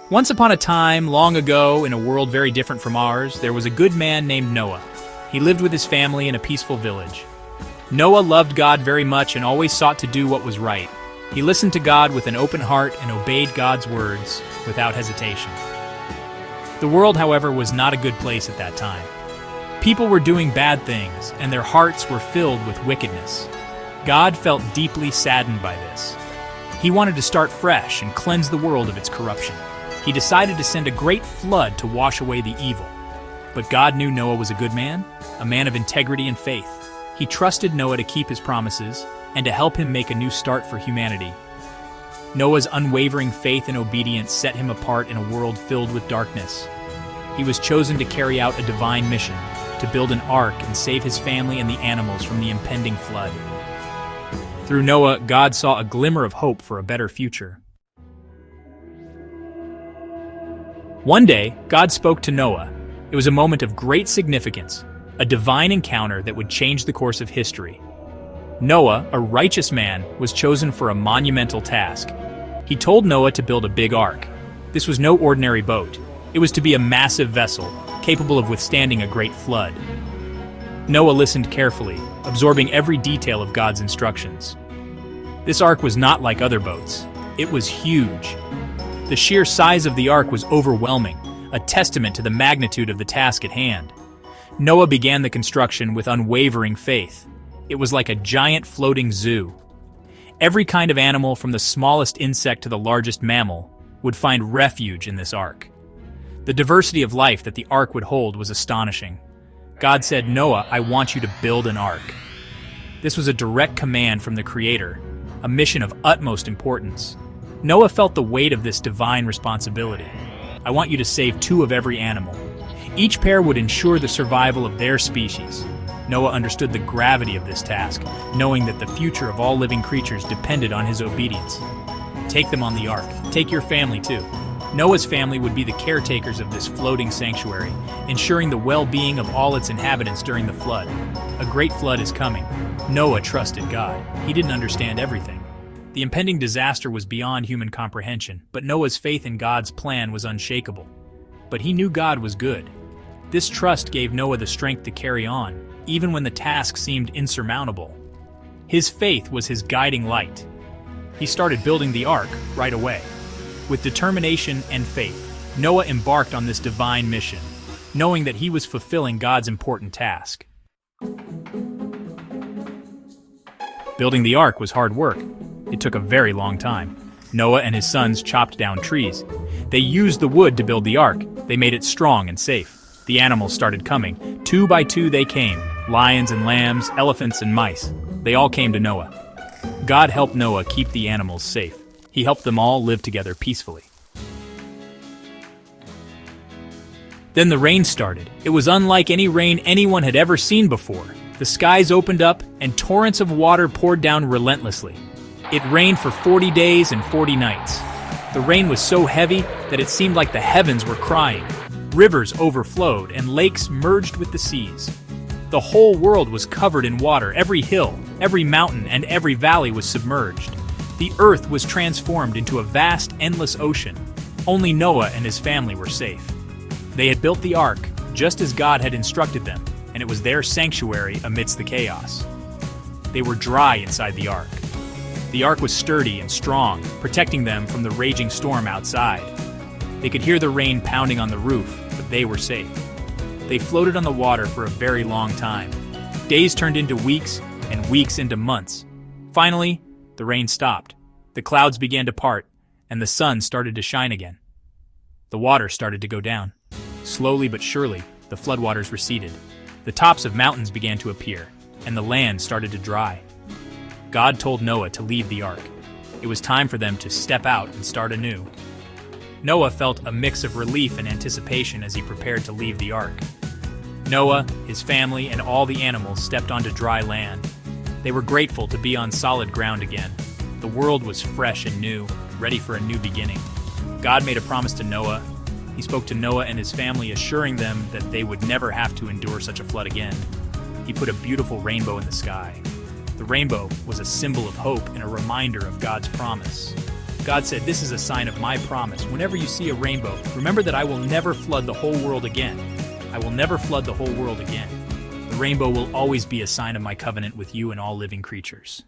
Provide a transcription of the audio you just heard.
Once upon a time, long ago, in a world very different from ours, there was a good man named Noah. He lived with his family in a peaceful village. Noah loved God very much and always sought to do what was right. He listened to God with an open heart and obeyed God's words without hesitation. The world, however, was not a good place at that time. People were doing bad things, and their hearts were filled with wickedness. God felt deeply saddened by this. He wanted to start fresh and cleanse the world of its corruption. He decided to send a great flood to wash away the evil. But God knew Noah was a good man, a man of integrity and faith. He trusted Noah to keep his promises and to help him make a new start for humanity. Noah's unwavering faith and obedience set him apart in a world filled with darkness. He was chosen to carry out a divine mission, to build an ark and save his family and the animals from the impending flood. Through Noah, God saw a glimmer of hope for a better future. One day, God spoke to Noah. It was a moment of great significance, a divine encounter that would change the course of history. Noah, a righteous man, was chosen for a monumental task. He told Noah to build a big ark. This was no ordinary boat. It was to be a massive vessel, capable of withstanding a great flood. Noah listened carefully, absorbing every detail of God's instructions. This ark was not like other boats. It was huge. The sheer size of the ark was overwhelming, a testament to the magnitude of the task at hand. Noah began the construction with unwavering faith. It was like a giant floating zoo. Every kind of animal, from the smallest insect to the largest mammal, would find refuge in this ark. The diversity of life that the ark would hold was astonishing. God said, "Noah, I want you to build an ark." This was a direct command from the Creator, a mission of utmost importance. Noah felt the weight of this divine responsibility. "I want you to save 2 of every animal. Each pair would ensure the survival of their species." Noah understood the gravity of this task, knowing that the future of all living creatures depended on his obedience. "Take them on the ark. Take your family too." Noah's family would be the caretakers of this floating sanctuary, ensuring the well-being of all its inhabitants during the flood. A great flood is coming. Noah trusted God. He didn't understand everything. The impending disaster was beyond human comprehension, but Noah's faith in God's plan was unshakable. But he knew God was good. This trust gave Noah the strength to carry on, even when the task seemed insurmountable. His faith was his guiding light. He started building the ark right away. With determination and faith, Noah embarked on this divine mission, knowing that he was fulfilling God's important task. Building the ark was hard work. It took a very long time. Noah and his sons chopped down trees. They used the wood to build the ark. They made it strong and safe. The animals started coming. 2 by 2 they came. Lions and lambs, elephants and mice. They all came to Noah. God helped Noah keep the animals safe. He helped them all live together peacefully. Then the rain started. It was unlike any rain anyone had ever seen before. The skies opened up and torrents of water poured down relentlessly. It rained for 40 days and 40 nights. The rain was so heavy that it seemed like the heavens were crying. Rivers overflowed and lakes merged with the seas. The whole world was covered in water. Every hill, every mountain, and every valley was submerged. The earth was transformed into a vast, endless ocean. Only Noah and his family were safe. They had built the ark just as God had instructed them, and it was their sanctuary amidst the chaos. They were dry inside the ark. The ark was sturdy and strong, protecting them from the raging storm outside. They could hear the rain pounding on the roof, but they were safe. They floated on the water for a very long time. Days turned into weeks, and weeks into months. Finally, the rain stopped. The clouds began to part, and the sun started to shine again. The water started to go down. Slowly but surely, the floodwaters receded. The tops of mountains began to appear, and the land started to dry. God told Noah to leave the ark. It was time for them to step out and start anew. Noah felt a mix of relief and anticipation as he prepared to leave the ark. Noah, his family, and all the animals stepped onto dry land. They were grateful to be on solid ground again. The world was fresh and new, ready for a new beginning. God made a promise to Noah. He spoke to Noah and his family, assuring them that they would never have to endure such a flood again. He put a beautiful rainbow in the sky. The rainbow was a symbol of hope and a reminder of God's promise. God said, "This is a sign of my promise. Whenever you see a rainbow, remember that I will never flood the whole world again. I will never flood the whole world again. The rainbow will always be a sign of my covenant with you and all living creatures."